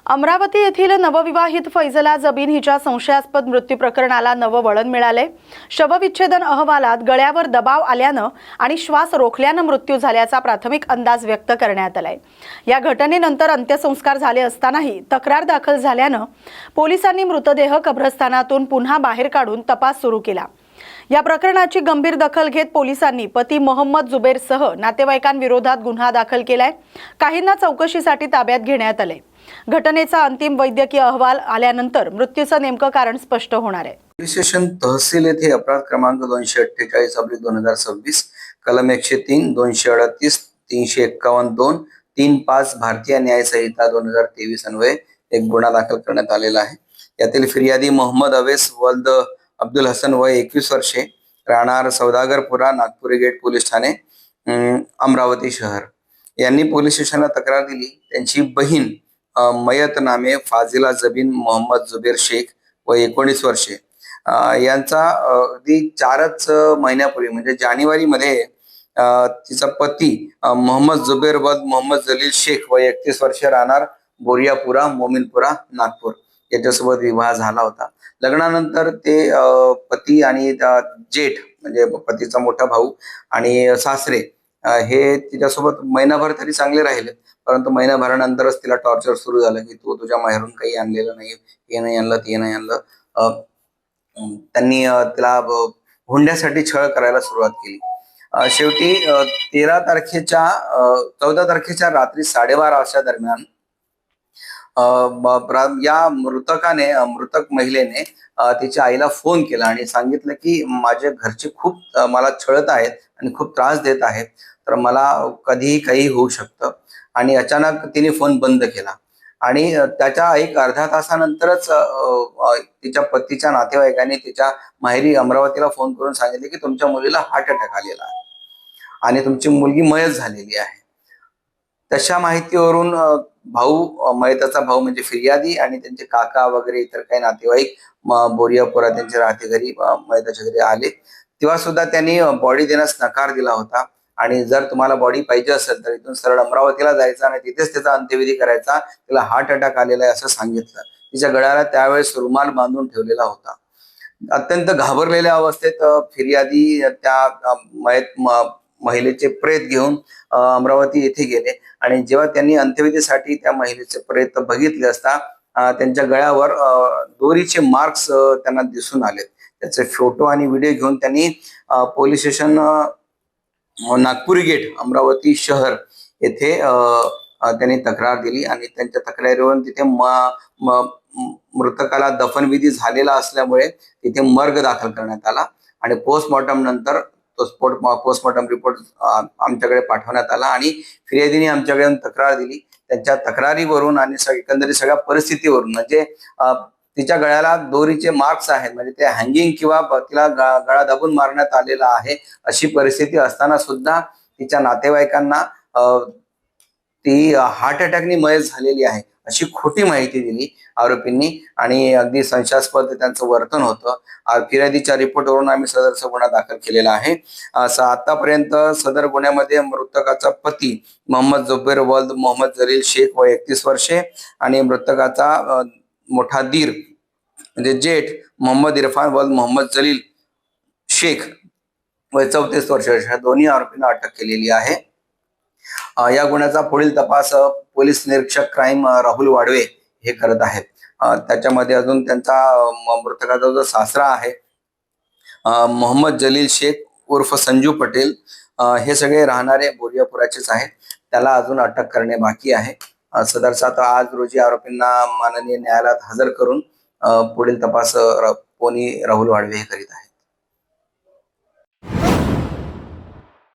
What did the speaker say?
अमरावती येथील नवविवाहित फैजला जबीन हिच्या संशयास्पद मृत्यू प्रकरणाला नवं वळण मिळाले। शवविच्छेदन अहवालात गळ्यावर दबाव आल्यानं आणि श्वास रोखल्यानं मृत्यू झाल्याचा प्राथमिक अंदाज व्यक्त करण्यात आलाय। या घटनेनंतर अंत्यसंस्कार झाले असतानाही तक्रार दाखल झाल्यानं पोलिसांनी मृतदेह कब्रस्थानातून पुन्हा बाहेर काढून तपास सुरू केला। या प्रकरणाची गंभीर दखल घेत पोलिसांनी पती मोहम्मद जुबेरसह नातेवाईकांविरोधात गुन्हा दाखल केलाय। काहींना चौकशीसाठी ताब्यात घेण्यात आले। घटनेचा अंतिम वैद्यकीय अहवाल आल्यानंतर मृत्यूचं नेमकं कारण स्पष्ट होणार आहे। पोलीस स्टेशन तहसील येथे अपराध क्रमांक 248/2026 कलम 103 238 351 235 भारतीय न्याय संहिता 2023 अन्वये एक गुन्हा दाखल करण्यात आलेला आहे। यातील फिर्यादी मोहम्मद अवेस वल्द अब्दुल हसन वय 21 वर्षे राहणार सौदागरपुरा नागपुरी गेट पोलीस ठाणे अमरावती शहर यांनी पोलीस स्टेशनला तक्रार दिली। त्यांची बहीण मयत नामे फाजिला जबीन मोहम्मद जुबेर शेख वय 19 वर्षे यांचा अगदी 4च महिन्यापूर्वी म्हणजे जानेवारी मध्ये तिचा पती मोहम्मद जुबेर वद मोहम्मद जलील शेख वय 31 वर्षे राहणार बोरियापुरा मोमिनपुरा नागपूर याच्यासोबत विवाह झाला होता। लग्नानंतर ते पती आणि जेठ म्हणजे पतीचा मोठा भाऊ आणि सासरे हे तिच्यासोबत महिनाभर तरी चांगले राहिले, परंतु महिनाभरानंतरच तिला टॉर्चर सुरू झालं की तू तुझ्या माहेरून काही आणलेलं नाही, हे नाही आणलं ते नाही आणलं। त्यांनी तिला हुंड्यासाठी छळ करायला सुरुवात केली। शेवटी 14 तारखेच्या रात्री 12:30 वाजता दरम्यान या मृतक महिलेने तिच्या आईला फोन केला आणि सांगितलं की माझे घरचे खूप मला छळत आहेत आणि खूप त्रास देत आहेत, तर मला कधीही काही होऊ शकतं। आणि अचानक तिने फोन बंद केला आणि त्याच्या एक अर्ध्या तासानंतरच तिच्या पतीच्या नातेवाईकांनी तिच्या माहेरी अमरावतीला फोन करून सांगितले की तुमच्या मुलीला हार्ट अटॅक आलेला आहे आणि तुमची मुलगी मयत झालेली आहे। तशा माहितीवरून मयताचा भाऊ म्हणजे फिर्यादी आणि त्यांचे काका वगैरे इतर काही नातेवाईक बोरियापुरा त्यांच्या राहते घरी मयताच्या घरी आले। तेव्हा सुद्धा त्यांनी बॉडी देण्यास नकार दिला होता आणि जर तुम्हाला बॉडी पाहिजे असेल तर इथून सरळ अमरावतीला जायचं आणि तिथेच त्याचा अंत्यविधी करायचा, तिला हार्ट अटॅक आलेला आहे असं सांगितलं। तिच्या गळ्याला त्यावेळेस रुमाल बांधून ठेवलेला होता। अत्यंत घाबरलेल्या अवस्थेत फिर्यादी त्या महिलेचे प्रेत घेऊन अमरावती येथे गेले आणि जेव्हा त्यांनी अंत्यविधीसाठी त्या महिलेचे प्रेत बघितले असता त्यांच्या गळ्यावर दोरीचे मार्क्स त्यांना दिसून आले। त्याचे फोटो आणि व्हिडिओ घेऊन त्यांनी police station Nagpuri gate Amravati शहर येथे त्यांनी तक्रार दिली आणि त्यांच्या तक्रारीवरून तिथे मृतकाला दफनविधी झालेला असल्यामुळे तिथे मर्ग दाखल करण्यात आला आणि पोस्टमॉर्टम नंतर पोस्टमॉर्टम रिपोर्ट आमच्याकडे पाठवण्यात आला आणि फिर्यादीने आमच्याकडे तक्रार दिली। त्यांच्या तक्रारीवरून आणि एकंदरीत सगळ्या परिस्थितीवरून म्हणजे तिच्या गळ्याला दोरीचे मार्क्स आहेत, म्हणजे ते हँगिंग किंवा तिला गळा दाबून मारण्यात आलेला आहे अशी परिस्थिती असताना सुद्धा तिच्या नातेवाईकांना ती हार्ट अटॅकने मयत झालेली आहे अशी खोटी माहिती दिली आरोपींनी आणि अगदी संशयास्पद त्यांचं वर्तन होतं। फिर्यादीच्या रिपोर्टवरून आम्ही सदरचा गुन्हा दाखल केलेला आहे। आतापर्यंत सदर गुन्ह्यामध्ये मृतकाचा पती मोहम्मद जुबेर वल्द मोहम्मद जलील शेख वय 31 वर्षे आणि मृतकाचा मोठा दीर म्हणजे जेठ मोहम्मद इरफान वल्द मोहम्मद जलील शेख वय 34 वर्ष अशा दोन्ही आरोपींना अटक केलेली आहे। या गुन्ह्याचा पुढील तपास पोलीस निरीक्षक क्राईम राहुल वाडवे हे करत आहेत। त्याच्यामध्ये अजून त्यांचा मृतकाचा जो सासरा आहे मोहम्मद जलील शेख उर्फ संजू पटेल हे सगळे राहणारे बोरियापुराचेच आहेत, त्याला अजून अटक करणे बाकी आहे। सदरचा आज रोजी आरोपींना माननीय न्यायालयात हजर करून पुढील तपास पोनी राहुल वाडवे हे करीत आहे।